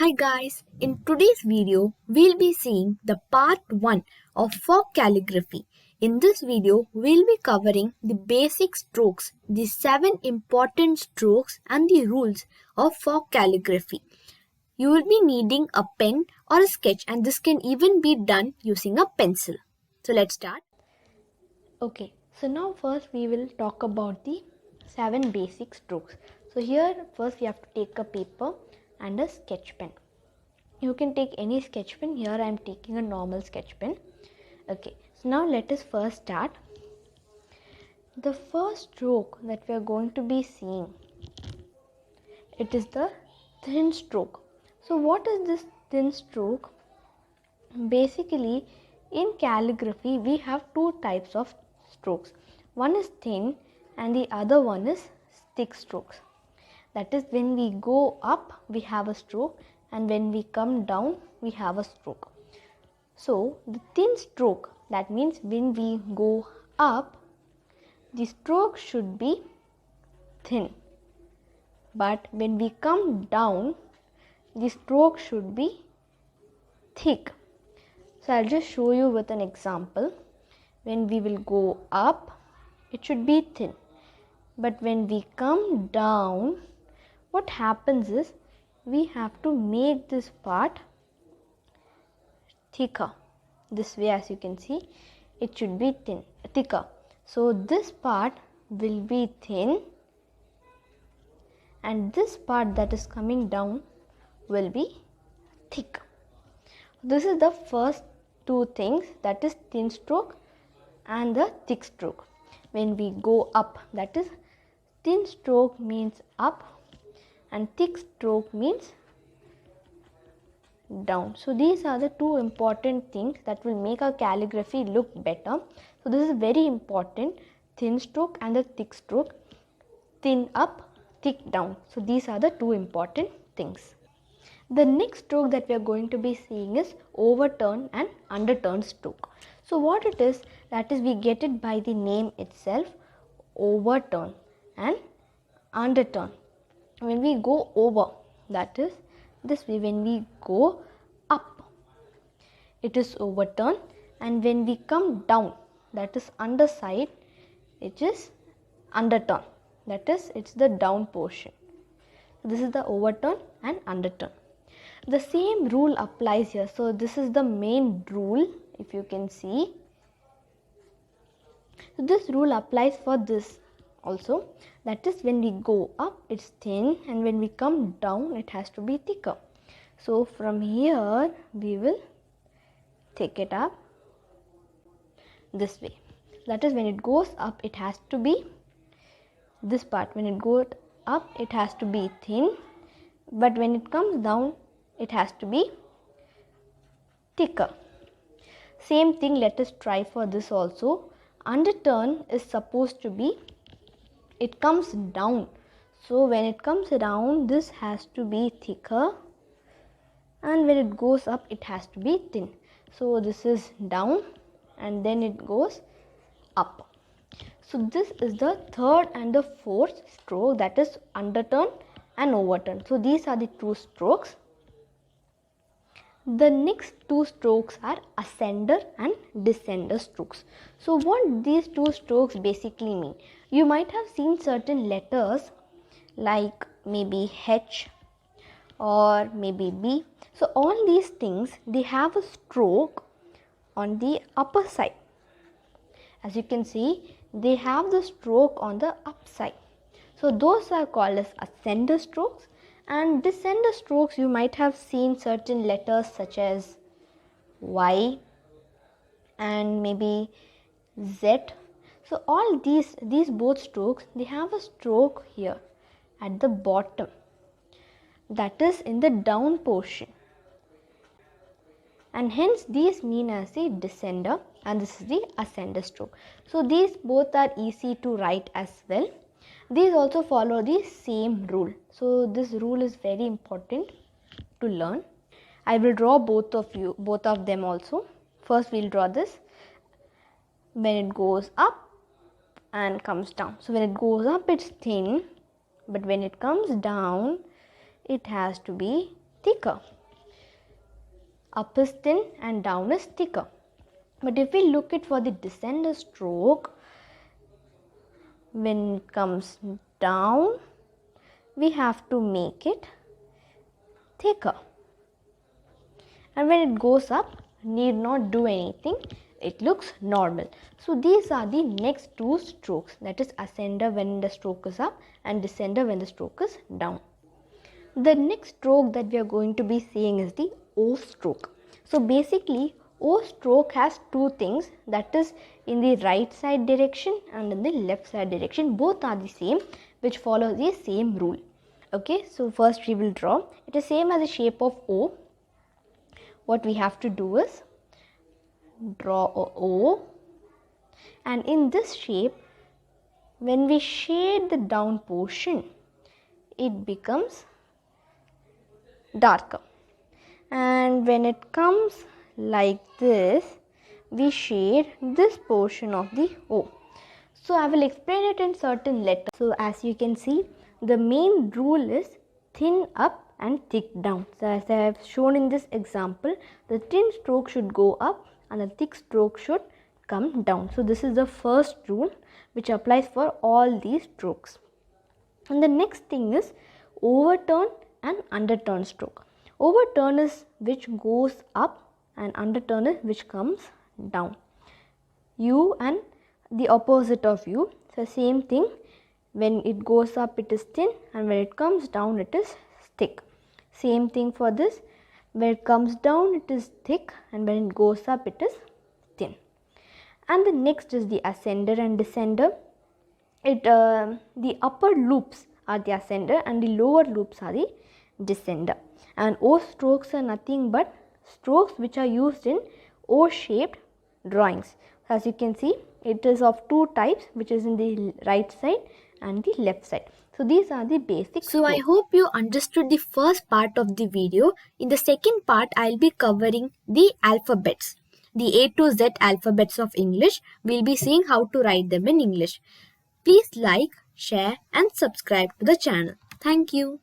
Hi guys, in today's video, we'll be seeing the part 1 of folk calligraphy. In this video, we'll be covering the basic strokes, the 7 important strokes and the rules of folk calligraphy. You will be needing a pen or a sketch, and this can even be done using a pencil. So let's start. Okay, so now first we will talk about the 7 basic strokes. So here first we have to take a paper and a sketch pen. You can take any sketch pen. Here I am taking a normal sketch pen. Okay, so now let us first start. The first stroke that we are going to be seeing, it is the thin stroke. So what is this thin stroke? Basically, in calligraphy we have two types of strokes. One is thin and the other one is thick strokes. That is, when we go up we have a stroke, and when we come down we have a stroke. So the thin stroke, that means when we go up the stroke should be thin, but when we come down the stroke should be thick. So I'll just show you with an example. When we will go up, it should be thin. But when we come down, what happens is we have to make this part thicker. This way, as you can see, it should be thicker. So this part will be thin, and this part that is coming down will be thick. This is the first two things, that is thin stroke and the thick stroke. When we go up, that is, thin stroke means up and thick stroke means down. So these are the two important things that will make our calligraphy look better. So this is very important, thin stroke and the thick stroke, thin up, thick down. So these are the two important things. The next stroke that we are going to be seeing is overturn and underturn stroke. So what it is, that is, we get it by the name itself, overturn and underturn. When we go over, that is this way, when we go up it is overturn, and when we come down, that is underside, it is underturn, that is, it's the down portion. This is the overturn and underturn. The same rule applies here. So this is the main rule, if you can see. So this rule applies for this also, that is, when we go up it's thin, and when we come down it has to be thicker. So from here we will take it up this way. That is, when it goes up it has to be this part. When it goes up it has to be thin, but when it comes down it has to be thicker. Same thing, let us try for this also. Underturn is supposed to be, it comes down. So when it comes down, this has to be thicker, and when it goes up it has to be thin. So this is down and then it goes up. So this is the third and the fourth stroke, that is underturn and overturn. So these are the two strokes. The next two strokes are ascender and descender strokes. So what these two strokes basically mean? You might have seen certain letters like maybe H or maybe B. So all these things, they have a stroke on the upper side. As you can see, they have the stroke on the upside. So those are called as ascender strokes. And descender strokes, you might have seen certain letters such as Y and maybe Z. So all these both strokes, they have a stroke here at the bottom, that is in the down portion, and hence these mean as a descender, and this is the ascender stroke. So these both are easy to write as well. These also follow the same rule. So this rule is very important to learn. I will draw both of them also. First we will draw this when it goes up and comes down. So when it goes up it's thin, but when it comes down it has to be thicker. Up is thin and down is thicker. But if we look at for the descender stroke, when it comes down, we have to make it thicker. And when it goes up, need not do anything, it looks normal. So these are the next two strokes, that is ascender when the stroke is up and descender when the stroke is down. The next stroke that we are going to be seeing is the O stroke. So basically O stroke has two things, that is in the right side direction and in the left side direction. Both are the same, which follow the same rule. Okay, so first we will draw. It is same as the shape of O. What we have to do is draw a O, and in this shape, when we shade the down portion, it becomes darker, and when it comes like this, we shade this portion of the O. So I will explain it in certain letters. So as you can see, the main rule is thin up and thick down. So as I have shown in this example, the thin stroke should go up and the thick stroke should come down. So this is the first rule which applies for all these strokes. And the next thing is overturn and underturn stroke. Overturn is which goes up and underturn is which comes down. U and the opposite of U. So same thing, when it goes up it is thin and when it comes down it is thick. Same thing for this, when it comes down it is thick and when it goes up it is thin. And the next is the ascender and descender. The upper loops are the ascender and the lower loops are the descender. And O strokes are nothing but strokes which are used in O shaped drawings. As you can see, it is of two types, which is in the right side and the left side. So these are the basic So I strokes. hope you understood the first part of the video. In the second part, I'll be covering the alphabets. The A to Z alphabets of English. We'll be seeing how to write them in English. Please like, share and subscribe to the channel. Thank you.